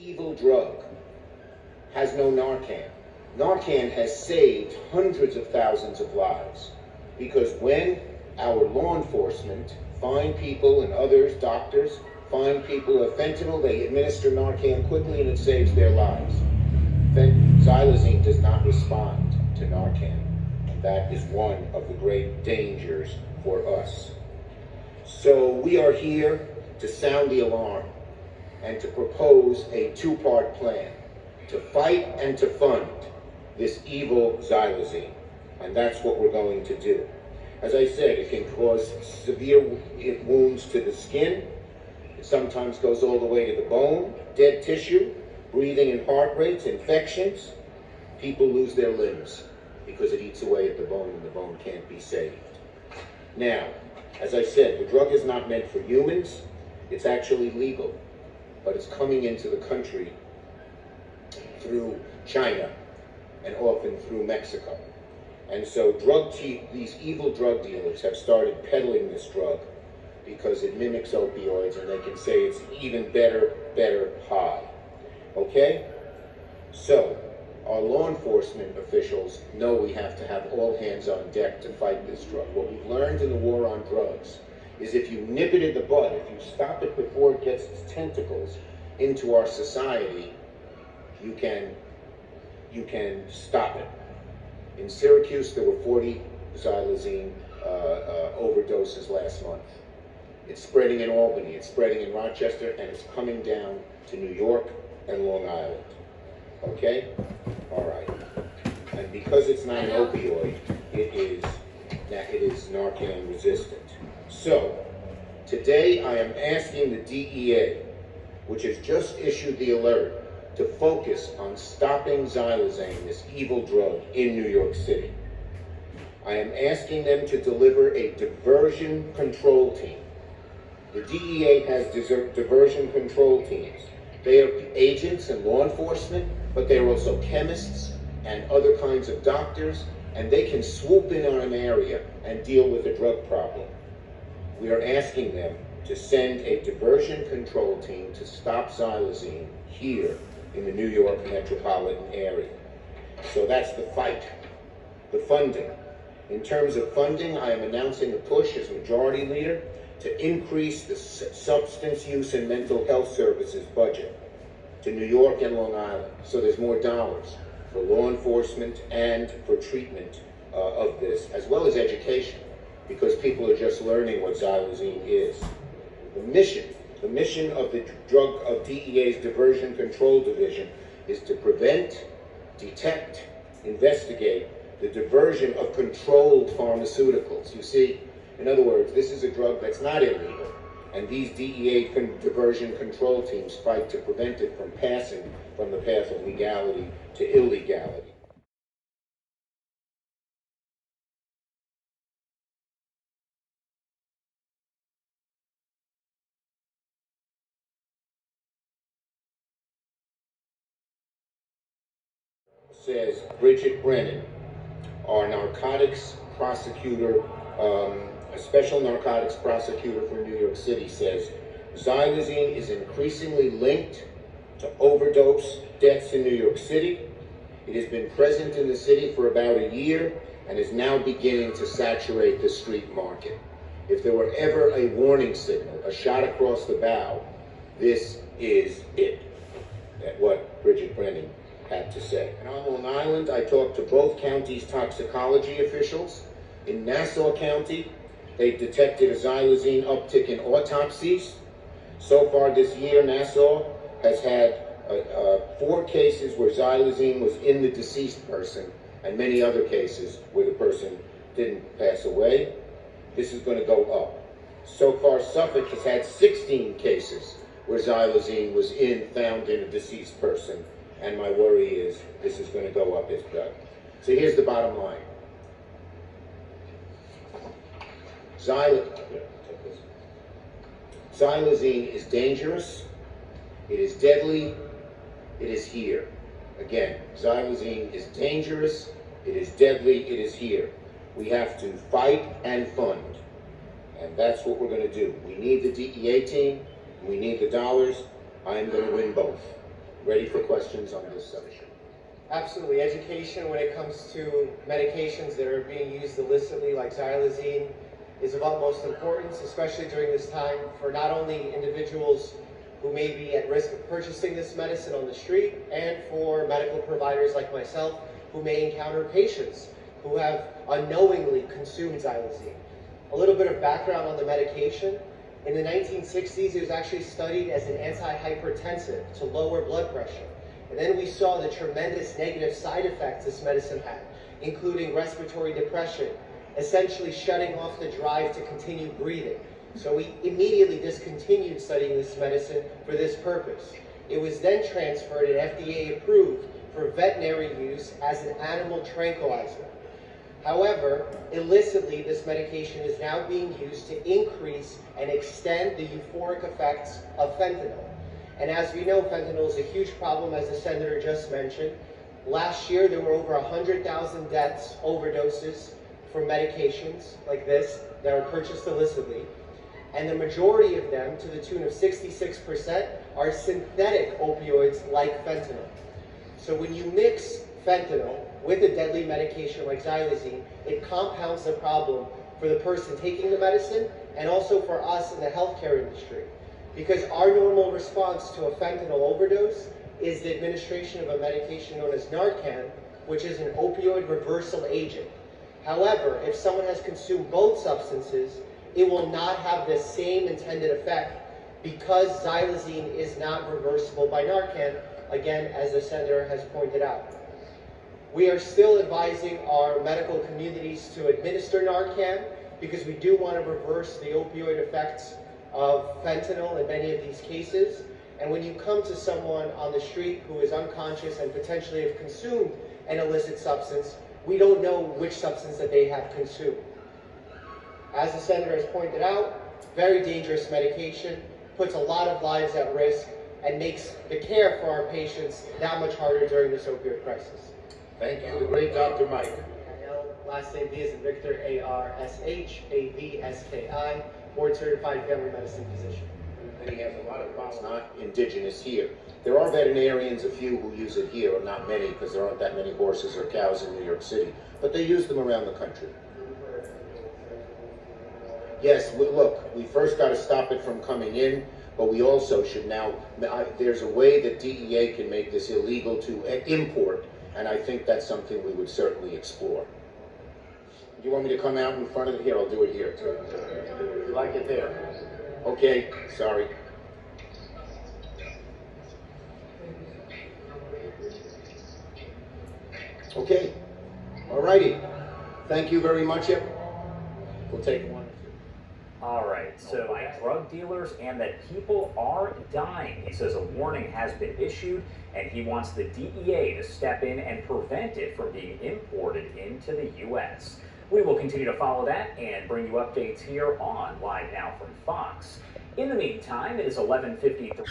evil drug has no Narcan. Narcan has saved hundreds of thousands of lives, because when our law enforcement find people and others, doctors, find people who have fentanyl, they administer Narcan quickly and it saves their lives. Xylazine does not respond to Narcan, and that is one of the great dangers for us. So we are here to sound the alarm and to propose a two-part plan to fight and to fund this evil xylazine, and that's what we're going to do. As I said, it can cause severe wounds to the skin. It sometimes goes all the way to the bone, dead tissue, breathing and heart rates, infections. People lose their limbs because it eats away at the bone and the bone can't be saved. Now, as I said, the drug is not meant for humans. It's actually legal, but it's coming into the country through China and often through Mexico. And so these evil drug dealers have started peddling this drug because it mimics opioids, and they can say it's even better high. Okay? So, our law enforcement officials know we have to have all hands on deck to fight this drug. What we've learned in the war on drugs is if you nip it in the bud, if you stop it before it gets its tentacles into our society, you can stop it. In Syracuse, there were 40 xylazine overdoses last month. It's spreading in Albany, it's spreading in Rochester, and it's coming down to New York and Long Island. Okay? All right. And because it's not an opioid, it is Narcan resistant. So, today I am asking the DEA, which has just issued the alert, to focus on stopping xylazine, this evil drug, in New York City. I am asking them to deliver a diversion control team. The DEA has diversion control teams. They are agents and law enforcement, but they are also chemists and other kinds of doctors, and they can swoop in on an area and deal with a drug problem. We are asking them to send a diversion control team to stop xylazine here in the New York metropolitan area. So that's the fight. The funding. In terms of funding, I am announcing a push as majority leader to increase the substance use and mental health services budget to New York and Long Island, so there's more dollars for law enforcement and for treatment of this, as well as education, because people are just learning what xylazine is. The mission of the DEA's Diversion Control Division is to prevent, detect, investigate the diversion of controlled pharmaceuticals. You see, in other words, this is a drug that's not illegal, and these DEA diversion control teams fight to prevent it from passing from the path of legality to illegality. Says Bridget Brennan, our narcotics prosecutor, a special narcotics prosecutor for New York City, says xylazine is increasingly linked to overdose deaths in New York City. It has been present in the city for about a year and is now beginning to saturate the street market. If there were ever a warning signal, a shot across the bow, this is it. That's what Bridget Brennan had to say. And on Long Island, I talked to both counties' toxicology officials. In Nassau County, they've detected a xylazine uptick in autopsies. So far this year, Nassau has had 4 cases where xylazine was in the deceased person, and many other cases where the person didn't pass away. This is going to go up. So far, Suffolk has had 16 cases where xylazine was found in a deceased person, and my worry is this is going to go up as well. So here's the bottom line. Xylazine is dangerous, it is deadly, it is here. Again, xylazine is dangerous, it is deadly, it is here. We have to fight and fund, and that's what we're going to do. We need the DEA team, we need the dollars. I am going to win both. Ready for questions on this subject? Absolutely. Education when it comes to medications that are being used illicitly, like xylazine, is of utmost importance, especially during this time, for not only individuals who may be at risk of purchasing this medicine on the street, and for medical providers like myself who may encounter patients who have unknowingly consumed xylazine. A little bit of background on the medication. In the 1960s, it was actually studied as an antihypertensive to lower blood pressure. And then we saw the tremendous negative side effects this medicine had, including respiratory depression, essentially shutting off the drive to continue breathing. So we immediately discontinued studying this medicine for this purpose. It was then transferred and FDA approved for veterinary use as an animal tranquilizer. However, illicitly, this medication is now being used to increase and extend the euphoric effects of fentanyl. And as we know, fentanyl is a huge problem, as the senator just mentioned. Last year, there were over 100,000 deaths, overdoses, from medications like this that are purchased illicitly. And the majority of them, to the tune of 66%, are synthetic opioids like fentanyl. So when you mix fentanyl with a deadly medication like xylazine, it compounds the problem for the person taking the medicine and also for us in the healthcare industry. Because our normal response to a fentanyl overdose is the administration of a medication known as Narcan, which is an opioid reversal agent. However, if someone has consumed both substances, it will not have the same intended effect because xylazine is not reversible by Narcan, again, as the senator has pointed out. We are still advising our medical communities to administer Narcan because we do want to reverse the opioid effects of fentanyl in many of these cases. And when you come to someone on the street who is unconscious and potentially have consumed an illicit substance, we don't know which substance that they have consumed. As the senator has pointed out, very dangerous medication, puts a lot of lives at risk, and makes the care for our patients that much harder during this opioid crisis. Thank you, the great Dr. Mike. Last name V as in Victor, A-R-S-H-A-V-S-K-I, board-certified family medicine physician. And he has a lot of problems not indigenous here. There are veterinarians, a few who use it here, or not many, because there aren't that many horses or cows in New York City, but they use them around the country. Yes, look, we first got to stop it from coming in, but we also should now, there's a way that DEA can make this illegal to import, and I think that's something we would certainly explore. Do you want me to come out in front of it? Here, I'll do it here. You like it there? Okay, sorry. Okay, all righty. Thank you very much. We'll take one. All right, so drug dealers and that people are dying. He says a warning has been issued, and he wants the DEA to step in and prevent it from being imported into the U.S. We will continue to follow that and bring you updates here on Live Now from Fox. In the meantime, it is 11:53.